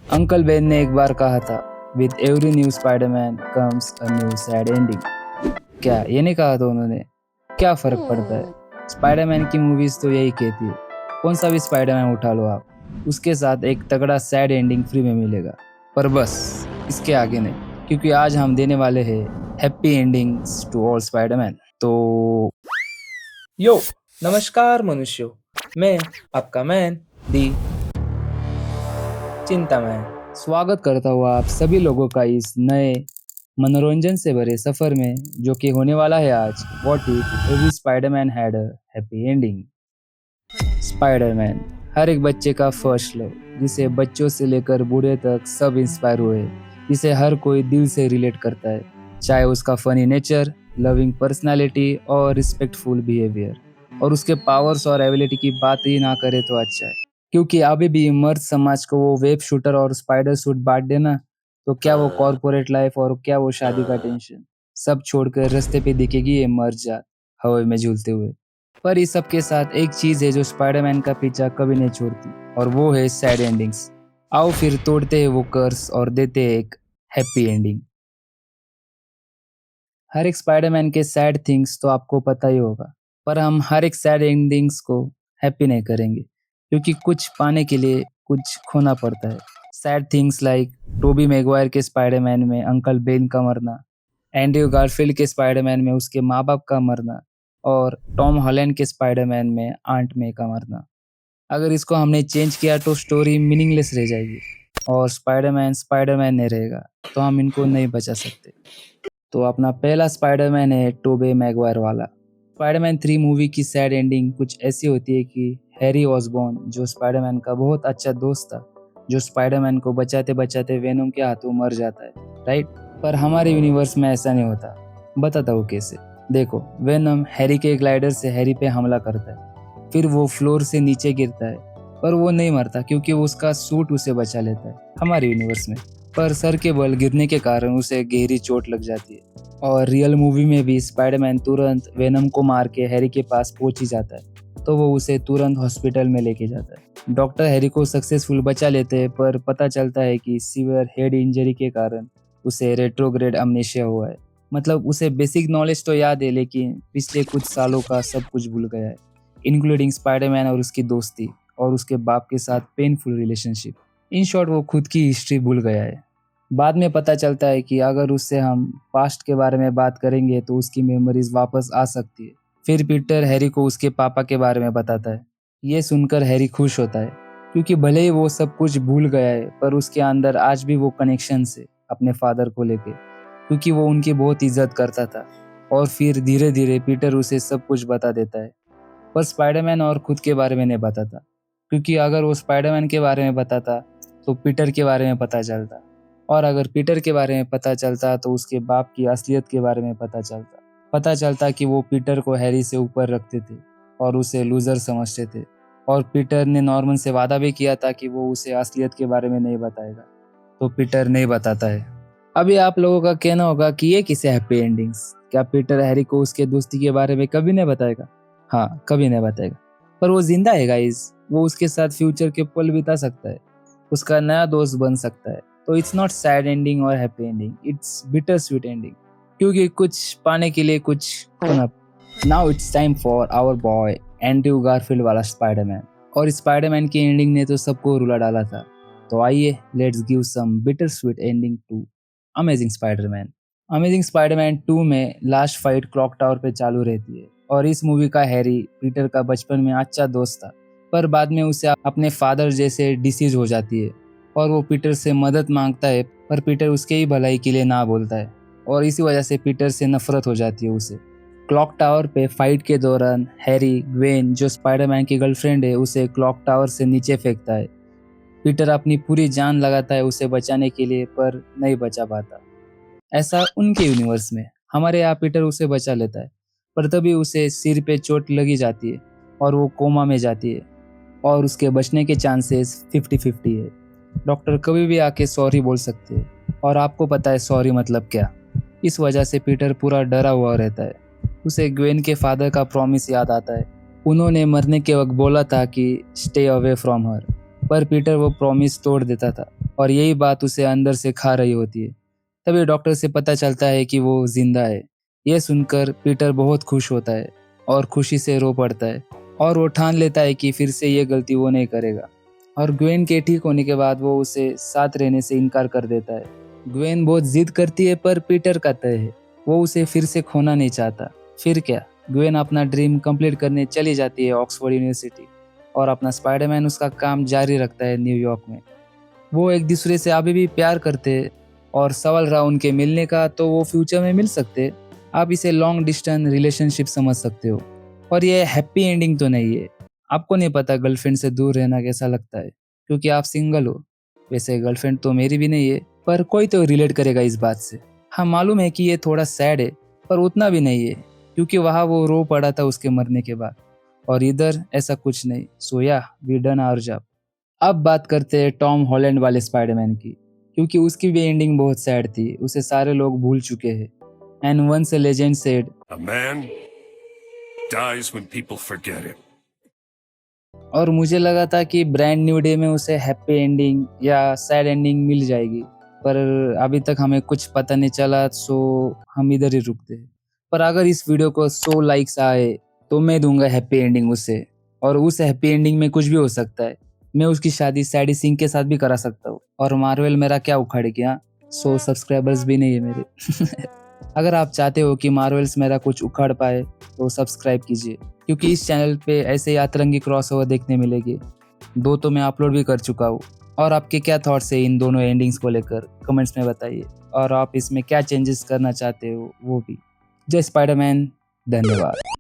Uncle Ben ने एक बार कहा था, with every new Spiderman comes a new sad ending. क्या ये नहीं कहा था उन्होंने? क्या फर्क पड़ता है? स्पाइडरमैन की मूवीज तो यही कहती है। कौन सा भी स्पाइडरमैन उठा लो आप, उसके साथ एक तगड़ा सैड एंडिंग फ्री में मिलेगा। पर बस इसके आगे नहीं, क्योंकि आज हम देने वाले हैं happy endings to all Spiderman. तो यो नमस्कार मनुष्यों, मैं आपका मैन दी चिंता मैन। स्वागत करता हूँ आप सभी लोगों का इस नए मनोरंजन से भरे सफर में, जो कि होने वाला है आज what if every Spiderman had a happy ending. Spiderman हर एक बच्चे का फर्स्ट लव, जिसे बच्चों से लेकर बूढ़े तक सब इंस्पायर हुए, जिसे हर कोई दिल से रिलेट करता है, चाहे उसका फनी नेचर, लविंग पर्सनालिटी और रिस्पेक्टफुल बिहेवियर, और उसके पावर्स और एबिलिटी की बात ही ना करे तो अच्छा है। क्योंकि अभी भी मर्द समाज को वो वेब शूटर और स्पाइडर सूट बांट देना, तो क्या वो कॉर्पोरेट लाइफ और क्या वो शादी का टेंशन, सब छोड़कर रास्ते पे दिखेगी ये मर्द जात हवा में झूलते हुए। पर इस सब के साथ एक चीज है जो स्पाइडरमैन का पीछा कभी नहीं छोड़ती, और वो है सैड एंडिंग्स। आओ फिर तोड़ते हैं वो कर्स और देते हैं एक हैप्पी एंडिंग। हर एक स्पाइडरमैन के सैड थिंग्स तो आपको पता ही होगा, पर हम हर एक सैड एंडिंग्स को हैप्पी नहीं करेंगे, क्योंकि कुछ पाने के लिए कुछ खोना पड़ता है। Sad things like Tobey Maguire के स्पाइडरमैन में अंकल बेन का मरना, एंड्रयू गारफील्ड के स्पाइडरमैन में उसके माँ बाप का मरना, और टॉम हॉलैंड के स्पाइडरमैन में आंट मे का मरना। अगर इसको हमने चेंज किया तो स्टोरी मीनिंगलेस रह जाएगी, और स्पाइडरमैन स्पाइडरमैन नहीं रहेगा, तो हम इनको नहीं बचा सकते। तो अपना पहला स्पाइडरमैन है टोबे मैगवायर वाला। स्पाइडरमैन 3 मूवी की सैड एंडिंग कुछ ऐसी होती है कि हैरी ऑसबॉर्न, जो स्पाइडरमैन का बहुत अच्छा दोस्त था, जो स्पाइडरमैन को बचाते बचाते वेनम के हाथों मर जाता है, राइट। पर हमारे यूनिवर्स में ऐसा नहीं होता। बताता हूँ कैसे। देखो, वेनम हैरी के ग्लाइडर से हैरी पे हमला करता है, फिर वो फ्लोर से नीचे गिरता है, पर वो नहीं मरता क्योंकि उसका सूट उसे बचा लेता है हमारे यूनिवर्स में। पर सर के बल गिरने के कारण उसे गहरी चोट लग जाती है। और रियल मूवी में भी स्पाइडरमैन तुरंत वेनम को मार के हैरी के पास पहुंच ही जाता है, तो वो उसे तुरंत हॉस्पिटल में लेके जाता है। डॉक्टर हैरी को सक्सेसफुल बचा लेते हैं, पर पता चलता है कि सीवियर हेड इंजरी के कारण उसे रेट्रोग्रेड अमनेशिया हुआ है। मतलब उसे बेसिक नॉलेज तो याद है, लेकिन पिछले कुछ सालों का सब कुछ भूल गया है, इंक्लूडिंग स्पाइडरमैन और उसकी दोस्ती और उसके बाप के साथ पेनफुल रिलेशनशिप। इन शॉर्ट वो खुद की हिस्ट्री भूल गया है। बाद में पता चलता है कि अगर उससे हम पास्ट के बारे में बात करेंगे तो उसकी मेमोरीज वापस आ सकती है। फिर पीटर हैरी को उसके पापा के बारे में बताता है। ये सुनकर हैरी खुश होता है, क्योंकि भले ही वो सब कुछ भूल गया है, पर उसके अंदर आज भी वो कनेक्शन है अपने फादर को लेके, क्योंकि वो उनकी बहुत इज्जत करता था। और फिर धीरे धीरे पीटर उसे सब कुछ बता देता है, पर स्पाइडरमैन और खुद के बारे में नहीं बताता, क्योंकि अगर वो स्पाइडरमैन के बारे में बताता तो पीटर के बारे में पता चलता, और अगर पीटर के बारे में पता चलता तो उसके बाप की असलियत के बारे में पता चलता कि वो पीटर को हैरी से ऊपर रखते थे और उसे लूजर समझते थे। और पीटर ने नॉर्मन से वादा भी किया था कि वो उसे असलियत के बारे में नहीं बताएगा, तो पीटर नहीं बताता है। अभी आप लोगों का कहना होगा कि ये किसे हैप्पी एंडिंग्स, क्या पीटर हैरी को उसके दोस्ती के बारे में कभी नहीं बताएगा? हाँ, कभी नहीं बताएगा, पर वो जिंदा है गाइस। वो उसके साथ फ्यूचर के पल बिता सकता है, उसका नया दोस्त बन सकता है। तो इट्स नॉट सैड एंडिंग और happy ending, it's bitter sweet ending, क्योंकि कुछ पाने के लिए कुछ खोना। Now it's time for our boy Andrew Garfield वाला स्पाइडरमैन। और स्पाइडरमैन की एंडिंग ने तो सबको रुला डाला था, तो आइए let's give some bitter sweet ending to Amazing Spiderman. Amazing Spiderman 2 में लास्ट फाइट क्लॉक टावर पे चालू रहती है, और इस मूवी का हैरी पीटर का बचपन में अच्छा दोस्त था, पर बाद में उसे अपने फादर जैसे डिसीज हो जाती है, और वो पीटर से मदद मांगता है, पर पीटर उसके ही भलाई के लिए ना बोलता है, और इसी वजह से पीटर से नफरत हो जाती है उसे। क्लॉक टावर पे फाइट के दौरान हैरी ग्वेन, जो स्पाइडरमैन की गर्लफ्रेंड है, उसे क्लॉक टावर से नीचे फेंकता है। पीटर अपनी पूरी जान लगाता है उसे बचाने के लिए, पर नहीं बचा पाता। ऐसा उनके यूनिवर्स में। हमारे यहाँ पीटर उसे बचा लेता है, पर तभी उसे सिर पे चोट लगी जाती है और वो कोमा में जाती है, और उसके बचने के चांसेस 50-50 है। डॉक्टर कभी भी आके सॉरी बोल सकते हैं, और आपको पता है सॉरी मतलब क्या। इस वजह से पीटर पूरा डरा हुआ रहता है। उसे ग्वेन के फादर का प्रॉमिस याद आता है। उन्होंने मरने के वक्त बोला था कि स्टे अवे फ्रॉम हर, पर पीटर वो प्रॉमिस तोड़ देता था। और यही बात उसे अंदर से खा रही होती है। तभी डॉक्टर से पता चलता है कि वो जिंदा है। यह सुनकर पीटर बहुत खुश होता है और खुशी से रो पड़ता है और वो ठान लेता है कि फिर से ये गलती वो नहीं करेगा। और ग्वेन के ठीक होने के बाद वो उसे साथ रहने से इनकार कर देता है। ग्वेन बहुत जिद करती है पर पीटर का तय है, वो उसे फिर से खोना नहीं चाहता। फिर क्या, ग्वेन अपना ड्रीम कंप्लीट करने चली जाती है ऑक्सफोर्ड यूनिवर्सिटी और अपना स्पाइडरमैन उसका काम जारी रखता है न्यूयॉर्क में। वो एक दूसरे से अभी भी प्यार करते हैं और सवाल रहा उनके मिलने का तो वो फ्यूचर में मिल सकते। आप इसे लॉन्ग डिस्टेंस रिलेशनशिप समझ सकते हो और ये हैप्पी एंडिंग तो नहीं है। आपको नहीं पता गर्लफ्रेंड से दूर रहना कैसा लगता है क्योंकि आप सिंगल हो। वैसे गर्लफ्रेंड तो मेरी भी नहीं है पर कोई तो रिलेट करेगा इस बात से। हाँ मालूम है कि ये थोड़ा सैड है पर उतना भी नहीं है क्योंकि वहाँ वो रो पड़ा था उसके मरने के बाद और इधर ऐसा कुछ नहीं। सो या वी डन आवर जॉब। अब बात करते हैं टॉम हॉलैंड वाले स्पाइडरमैन की क्योंकि उसकी भी एंडिंग बहुत सैड थी। उसे सारे लोग भूल चुके हैं। And once a legend said A man dies when people forget him. और मुझे लगा था कि ब्रांड न्यू डे में उसे हैप्पी एंडिंग या सैड एंडिंग मिल जाएगी पर अभी तक हमें कुछ पता नहीं चला सो हम इधर ही रुकते हैं। पर अगर इस वीडियो को 100 लाइक्स आए तो मैं दूंगा हैप्पी एंडिंग उसे और उस हैप्पी एंडिंग में कुछ भी हो सकता है। मैं उसकी शादी सैडी सिंह के साथ भी करा सकता हूँ और मार्वल मेरा क्या उखाड़ गया। 100 सब्सक्राइबर्स भी नहीं है मेरे। अगर आप चाहते हो कि मार्वल्स मेरा कुछ उखाड़ पाए तो सब्सक्राइब कीजिए क्योंकि इस चैनल पे ऐसे ही अतरंगी क्रॉसओवर देखने मिलेगी। 2 तो मैं अपलोड भी कर चुका हूँ। और आपके क्या थॉट्स है इन दोनों एंडिंग्स को लेकर कमेंट्स में बताइए और आप इसमें क्या चेंजेस करना चाहते हो वो भी। जय स्पाइडरमैन, धन्यवाद।